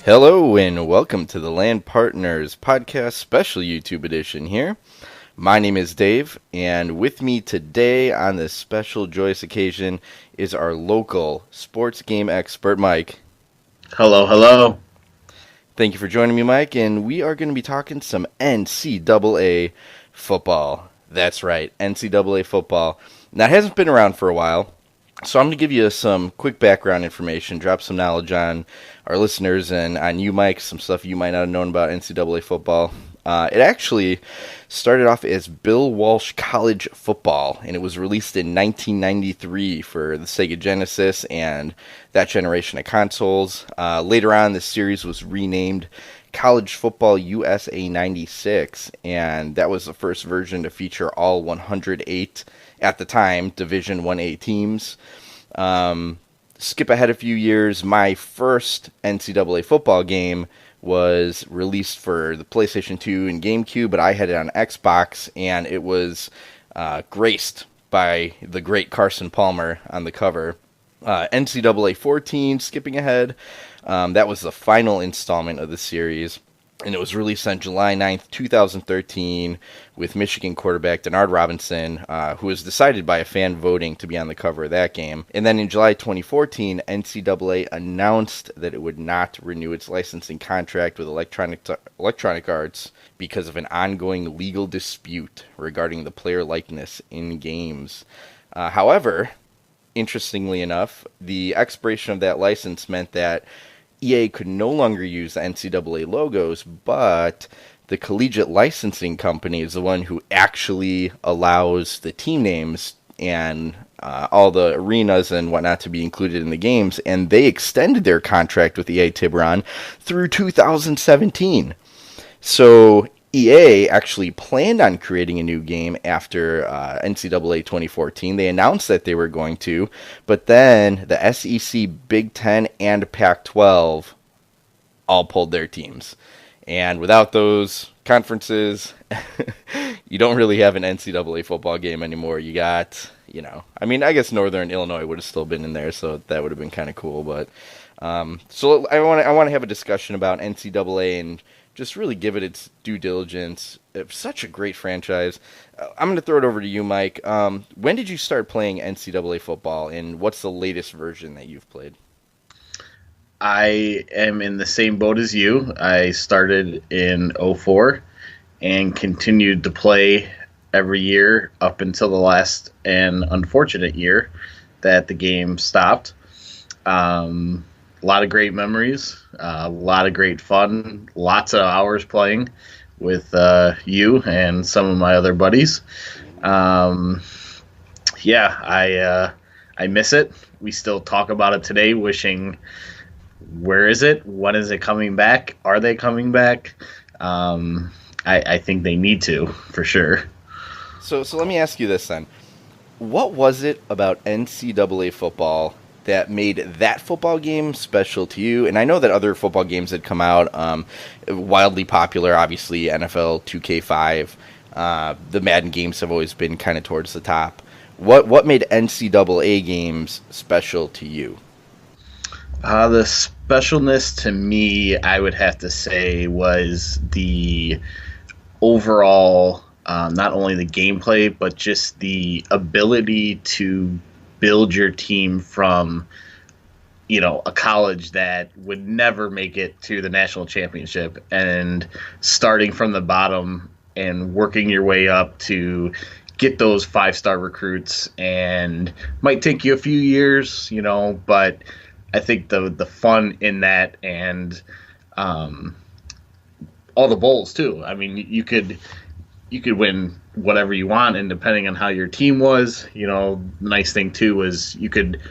Hello and welcome to the Land Partners Podcast Special YouTube Edition here. My name is Dave, and with me today on this special joyous occasion is our local sports game expert, Mike. Hello, hello. Thank you for joining me, Mike, and we are going to be talking some NCAA football. That's right, NCAA football. Now, it hasn't been around for a while, so I'm going to give you some quick background information, drop some knowledge on our listeners and on you, Mike, some stuff you might not have known about NCAA football. It actually started off as Bill Walsh College Football, and it was released in 1993 for the Sega Genesis and that generation of consoles. Later on, the series was renamed College Football USA 96, and that was the first version to feature all 108, at the time, Division 1A teams. Skip ahead a few years, my first NCAA football game was released for the PlayStation 2 and GameCube, but I had it on Xbox, and it was graced by the great Carson Palmer on the cover. NCAA 14, skipping ahead, that was the final installment of the series, and it was released on July 9th, 2013, with Michigan quarterback Denard Robinson, who was decided by a fan voting to be on the cover of that game. And then in July 2014, NCAA announced that it would not renew its licensing contract with Electronic Arts because of an ongoing legal dispute regarding the player likeness in games. However, interestingly enough, the expiration of that license meant that EA could no longer use the NCAA logos, but the collegiate licensing company is the one who actually allows the team names and all the arenas and whatnot to be included in the games, and they extended their contract with EA Tiburon through 2017. So EA actually planned on creating a new game after NCAA 2014. They announced that they were going to, but then the SEC, Big Ten, and Pac-12 all pulled their teams. And without those conferences, you don't really have an NCAA football game anymore. You got, I guess Northern Illinois would have still been in there, so that would have been kind of cool. But so I want to have a discussion about NCAA and just really give it its due diligence. It's such a great franchise. I'm going to throw it over to you, Mike. When did you start playing NCAA football, and what's the latest version that you've played? I am in the same boat as you. I started in '04 and continued to play every year up until the last and unfortunate year that the game stopped. A lot of great memories, a lot of great fun, lots of hours playing with you and some of my other buddies. I miss it. We still talk about it today, wishing, where is it? When is it coming back? Are they coming back? I think they need to, for sure. So let me ask you this then. What was it about NCAA football that made that football game special to you? And I know that other football games had come out, wildly popular, obviously, NFL 2K5. The Madden games have always been kind of towards the top. What made NCAA games special to you? The specialness to me, I would have to say, was the overall, not only the gameplay, but just the ability to build your team from, a college that would never make it to the national championship, and starting from the bottom and working your way up to get those 5-star recruits. And might take you a few years, but I think the fun in that, and all the bowls too. I mean, you could win whatever you want, and depending on how your team was, the nice thing too was you could,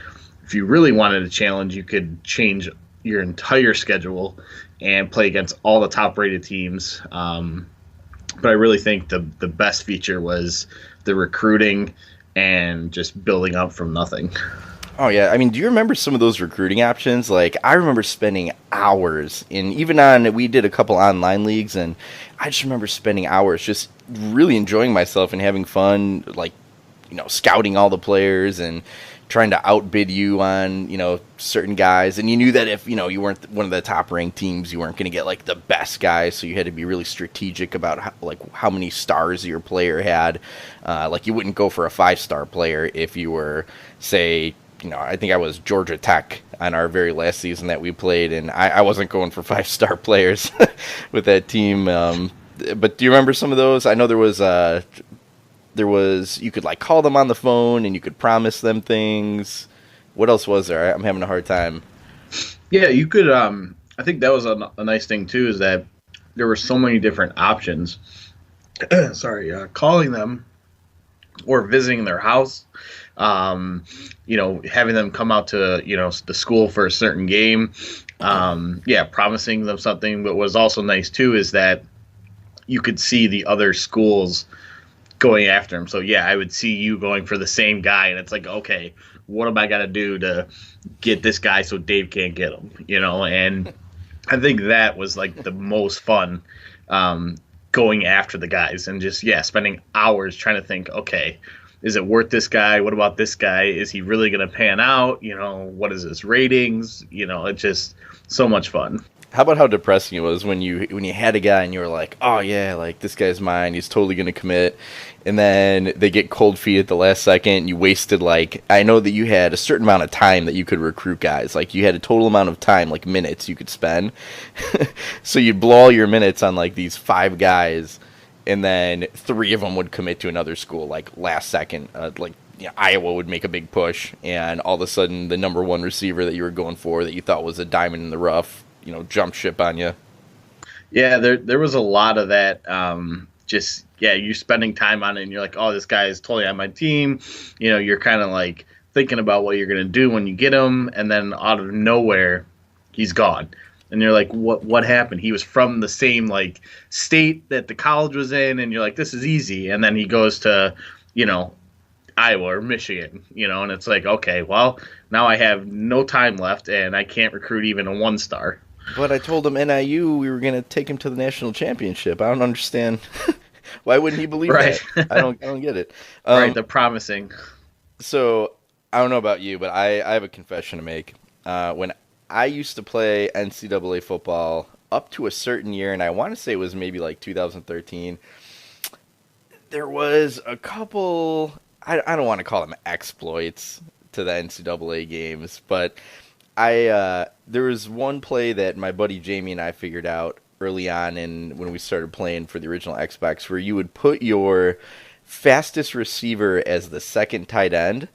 if you really wanted a challenge, you could change your entire schedule and play against all the top-rated teams. But I really think the best feature was the recruiting and just building up from nothing. Oh, yeah. I mean, do you remember some of those recruiting options? Like, I remember spending hours we did a couple online leagues, and I just remember spending hours just really enjoying myself and having fun, like, scouting all the players and trying to outbid you on, certain guys. And you knew that if, you weren't one of the top ranked teams, you weren't going to get like the best guys. So you had to be really strategic about how many stars your player had. Like you wouldn't go for a 5-star player if you were, say, I think I was Georgia Tech on our very last season that we played, and I wasn't going for 5-star players with that team. But do you remember some of those? I know there was you could like call them on the phone and you could promise them things. What else was there? I'm having a hard time. Yeah, you could. I think that was a nice thing too, is that there were so many different options. Sorry, calling them or visiting their house. Having them come out to the school for a certain game. Promising them something. But what was also nice too is that you could see the other schools going after him. So yeah, I would see you going for the same guy, and it's like, okay, what am I gonna do to get this guy so Dave can't get him? And I think that was like the most fun, going after the guys and just spending hours trying to think, okay, is it worth this guy? What about this guy? Is he really gonna pan out? What is his ratings? It's just so much fun. How about how depressing it was when you had a guy and you were like, oh yeah, like this guy's mine, he's totally gonna commit, and then they get cold feet at the last second. You wasted I know that you had a certain amount of time that you could recruit guys. Like you had a total amount of time, like minutes you could spend. So you'd blow all your minutes on like these 5 guys, and then 3 of them would commit to another school like last second. Iowa would make a big push, and all of a sudden the number 1 receiver that you were going for that you thought was a diamond in the rough, jump ship on you. Yeah, there was a lot of that. You spending time on it, and you're like, oh, this guy is totally on my team. You're kind of like thinking about what you're gonna do when you get him, and then out of nowhere, he's gone, and you're like, what happened? He was from the same like state that the college was in, and you're like, this is easy, and then he goes to, Iowa or Michigan, and it's like, okay, well, now I have no time left, and I can't recruit even a 1-star. But I told him NIU we were going to take him to the national championship. I don't understand. Why wouldn't he believe that? I don't get it. Right, the promising. So I don't know about you, but I have a confession to make. When I used to play NCAA football up to a certain year, and I want to say it was maybe like 2013, there was a couple, I don't want to call them exploits to the NCAA games, but there was one play that my buddy Jamie and I figured out early on when we started playing for the original Xbox, where you would put your fastest receiver as the second tight end,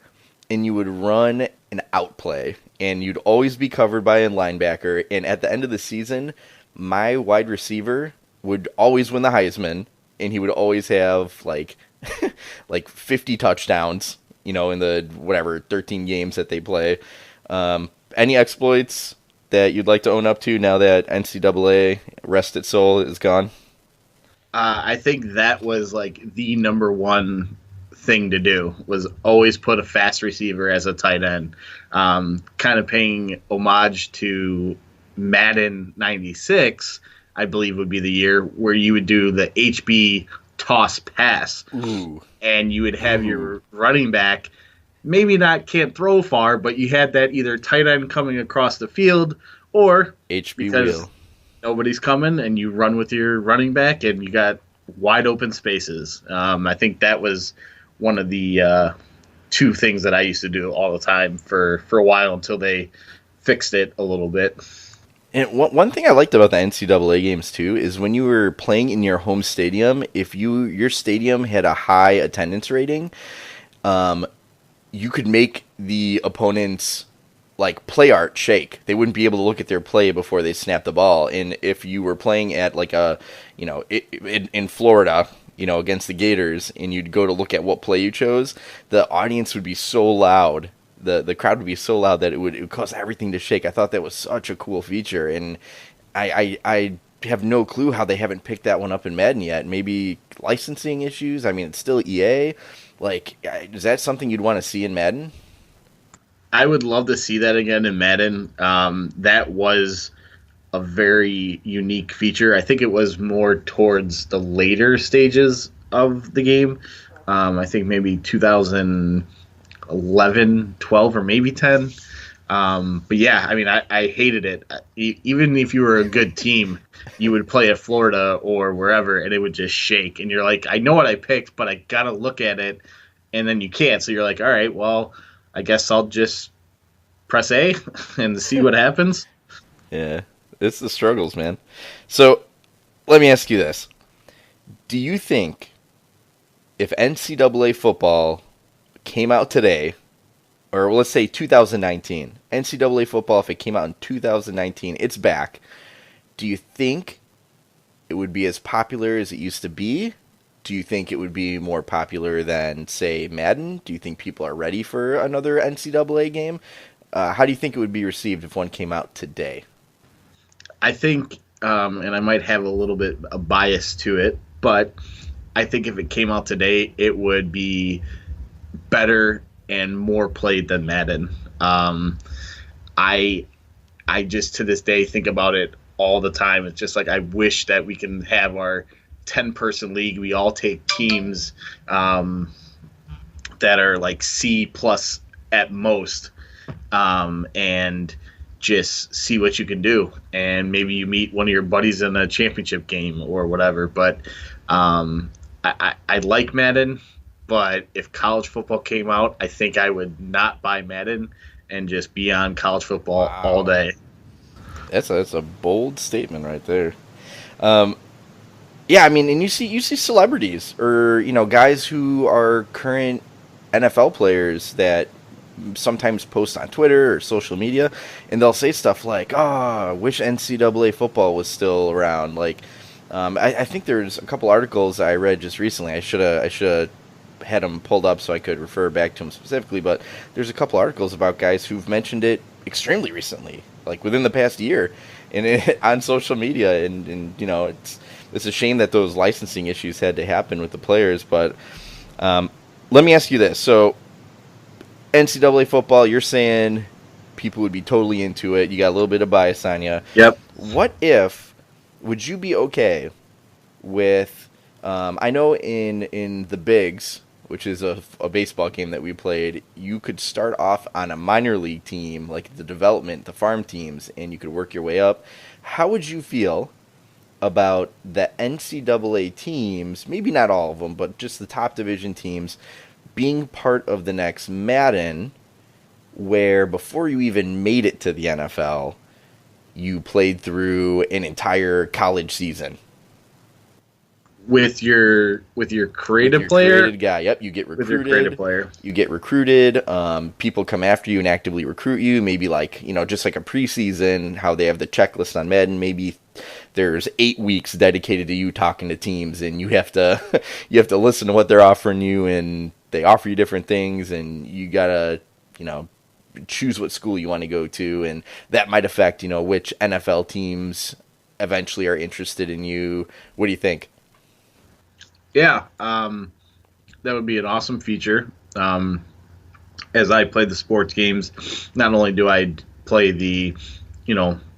and you would run an out play, and you'd always be covered by a linebacker, and at the end of the season, my wide receiver would always win the Heisman, and he would always have like 50 touchdowns, in the 13 games that they play. Any exploits that you'd like to own up to now that NCAA, rest its soul, is gone? I think that was like the number 1 thing to do, was always put a fast receiver as a tight end. Kind of paying homage to Madden 96, I believe would be the year where you would do the HB toss pass. Ooh. And you would have your running back can't throw far, but you had that either tight end coming across the field or HB wheel. Nobody's coming, and you run with your running back, and you got wide open spaces. I think that was one of the 2 things that I used to do all the time for a while until they fixed it a little bit. And one thing I liked about the NCAA games too is when you were playing in your home stadium, if your stadium had a high attendance rating, you could make the opponent's like play art shake. They wouldn't be able to look at their play before they snapped the ball. And if you were playing at like in Florida, against the Gators, and you'd go to look at what play you chose, the audience would be so loud. The crowd would be so loud that it would cause everything to shake. I thought that was such a cool feature, and I have no clue how they haven't picked that one up in Madden yet. Maybe licensing issues. I mean, it's still EA. Like, is that something you'd want to see in Madden? I would love to see that again in Madden. That was a very unique feature. I think it was more towards the later stages of the game. I think maybe 2000. 11, 12, or maybe 10. But yeah, I mean, I hated it. Even if you were a good team, you would play at Florida or wherever, and it would just shake. And you're like, I know what I picked, but I gotta look at it, and then you can't. So you're like, all right, well, I guess I'll just press A and see what happens. Yeah, it's the struggles, man. So let me ask you this: do you think if NCAA football came out today, or let's say 2019, NCAA football, if it came out in 2019, it's back. Do you think it would be as popular as it used to be? Do you think it would be more popular than, say, Madden? Do you think people are ready for another NCAA game? How do you think it would be received if one came out today? I think, and I might have a little bit of bias to it, but I think if it came out today, it would be better and more played than Madden. I I just to this day think about it all the time. It's just like I wish that we can have our 10-person league. We all take teams that are like C plus at most, and just see what you can do. And maybe you meet one of your buddies in a championship game or whatever. But I like Madden, but if college football came out, I think I would not buy Madden and just be on college football all day. That's a bold statement right there. Um, yeah, I mean, and you see celebrities or guys who are current NFL players that sometimes post on Twitter or social media, and they'll say stuff like, "Oh, I wish NCAA football was still around." Like, I think there's a couple articles I read just recently. I should have had them pulled up so I could refer back to them specifically. But there's a couple articles about guys who've mentioned it extremely recently, like within the past year, and on social media. And it's a shame that those licensing issues had to happen with the players. But let me ask you this: so NCAA football, you're saying people would be totally into it. You got a little bit of bias on you. Yep. Would you be okay with, I know in the Bigs, which is a baseball game that we played, you could start off on a minor league team, like the farm teams, and you could work your way up. How would you feel about the NCAA teams, maybe not all of them, but just the top division teams, being part of the next Madden, where before you even made it to the NFL, you played through an entire college season With your creative player, created guy? Yep, you get with your creative player. You get recruited. People come after you and actively recruit you. Maybe like just like a preseason, how they have the checklist on Madden. Maybe there's 8 weeks dedicated to you talking to teams, and you have to you have to listen to what they're offering you, and they offer you different things, and you gotta choose what school you want to go to, and that might affect which NFL teams eventually are interested in you. What do you think? Yeah, that would be an awesome feature. As I play the sports games, not only do I play the,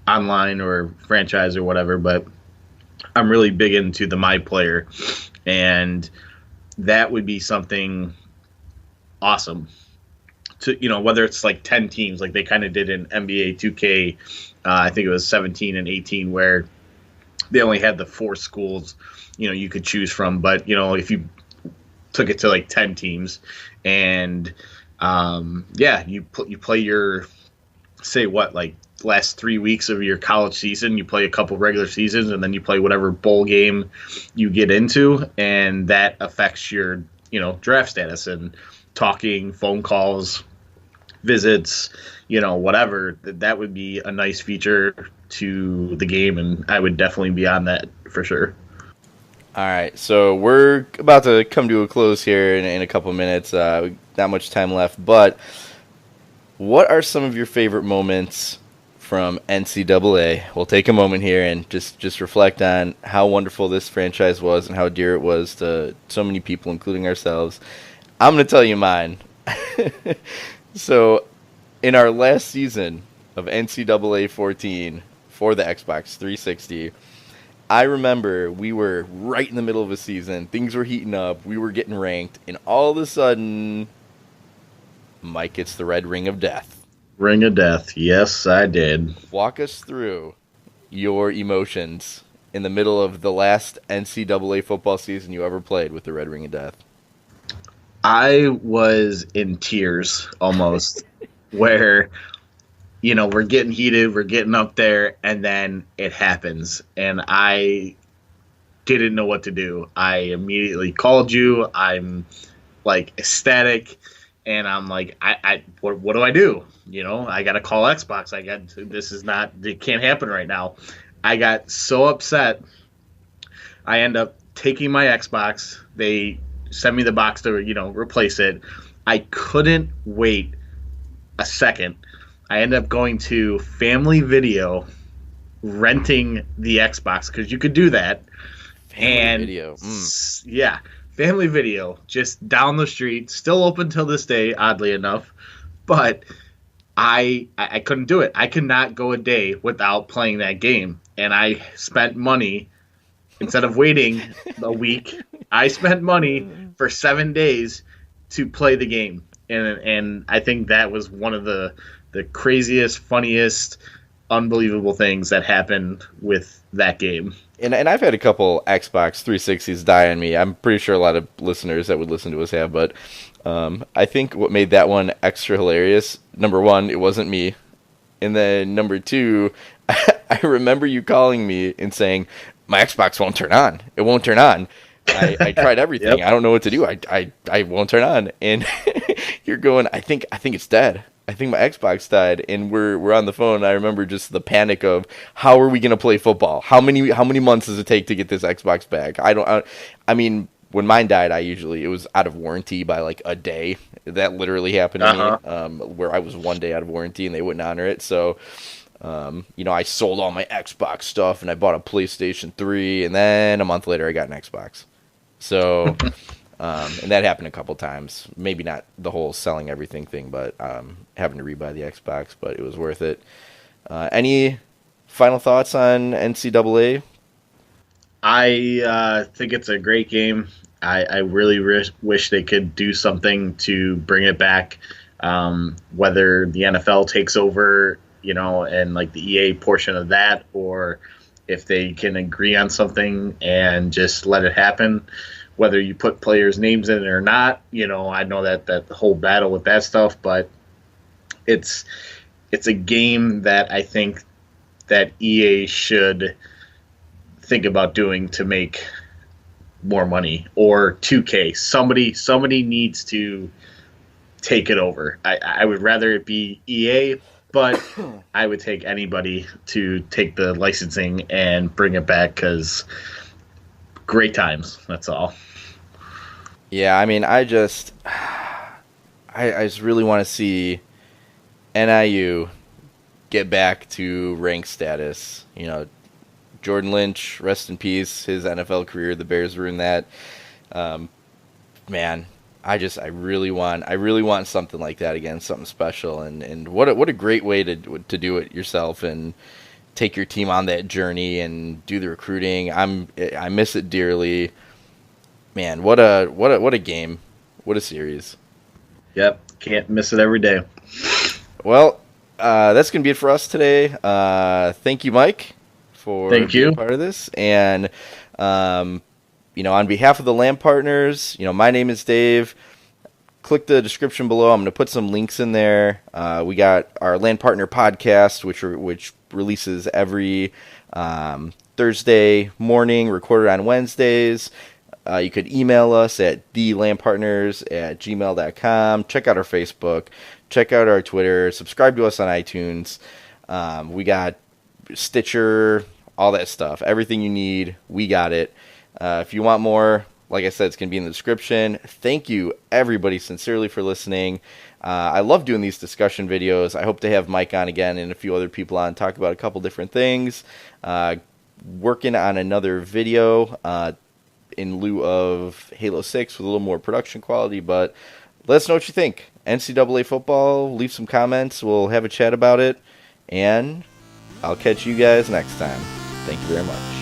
online or franchise or whatever, but I'm really big into the My Player, and that would be something awesome. To whether it's like 10 teams, like they kind of did in NBA 2K, I think it was 17 and 18, where they only had the 4 schools you could choose from. But if you took it to like 10 teams, and you play your, say what, like last 3 weeks of your college season, you play a couple regular seasons, and then you play whatever bowl game you get into, and that affects your draft status and talking, phone calls, visits, whatever. That would be a nice feature to the game, and I would definitely be on that for sure. All right, so we're about to come to a close here in a couple minutes. Not much time left, but what are some of your favorite moments from NCAA? We'll take a moment here and just reflect on how wonderful this franchise was and how dear it was to so many people, including ourselves. I'm going to tell you mine. So, in our last season of NCAA 14 for the Xbox 360, I remember we were right in the middle of a season. Things were heating up. We were getting ranked. And all of a sudden, Mike gets the red ring of death. Ring of death. Yes, I did. Walk us through your emotions in the middle of the last NCAA football season you ever played with the red ring of death. I was in tears almost, where, we're getting heated, we're getting up there, and then it happens. And I didn't know what to do. I immediately called you. I'm like ecstatic. And I'm like, what do I do? I got to call Xbox. It can't happen right now. I got so upset. I end up taking my Xbox. They sent me the box to, replace it. I couldn't wait a second. I ended up going to Family Video, renting the Xbox, because you could do that. Family Video. Yeah. Family Video, just down the street, still open till this day, oddly enough. But I couldn't do it. I could not go a day without playing that game. And I spent money, instead of waiting a week, I spent money for 7 days to play the game. And I think that was one of the craziest, funniest, unbelievable things that happened with that game. And I've had a couple Xbox 360s die on me. I'm pretty sure a lot of listeners that would listen to us have, but I think what made that one extra hilarious, number one, it wasn't me. And then number two, I remember you calling me and saying, my Xbox won't turn on. It won't turn on. I tried everything. Yep. I don't know what to do. I won't turn on. And you're going, I think it's dead. I think my Xbox died, and we're on the phone. I remember just the panic of, how are we going to play football? How many months does it take to get this Xbox back? I mean, when mine died, it was out of warranty by like a day. That literally happened to me, where I was 1 day out of warranty and they wouldn't honor it. So, I sold all my Xbox stuff and I bought a PlayStation 3, and then a month later I got an Xbox. So, and that happened a couple times. Maybe not the whole selling everything thing, but having to rebuy the Xbox, but it was worth it. Any final thoughts on NCAA? I think it's a great game. I really wish they could do something to bring it back, whether the NFL takes over, and like the EA portion of that, or if they can agree on something and just let it happen. Whether you put players' names in it or not, I know that the whole battle with that stuff, but it's a game that I think that EA should think about doing to make more money, or 2K. Somebody needs to take it over. I would rather it be EA, but I would take anybody to take the licensing and bring it back, because great times. That's all. Yeah, I mean, I just really want to see NIU get back to rank status. Jordan Lynch, rest in peace, his NFL career, the Bears ruined that. Man, I really want something like that again, something special, and what a great way to do it yourself and take your team on that journey and do the recruiting. I miss it dearly. Man, what a game. What a series. Yep, can't miss it every day. Well, that's going to be it for us today. Thank you, Mike, for being part of this. And, on behalf of the LAN partners, my name is Dave. Click the description below. I'm going to put some links in there. We got our LAN partner podcast, which releases every Thursday morning, recorded on Wednesdays. You could email us at thelandpartners@gmail.com. Check out our Facebook. Check out our Twitter. Subscribe to us on iTunes. We got Stitcher, all that stuff. Everything you need, we got it. If you want more, like I said, it's going to be in the description. Thank you, everybody, sincerely for listening. I love doing these discussion videos. I hope to have Mike on again and a few other people on, talk about a couple different things. Working on another video in lieu of Halo 6 with a little more production quality, but let us know what you think. NCAA football, leave some comments. We'll have a chat about it, and I'll catch you guys next time. Thank you very much.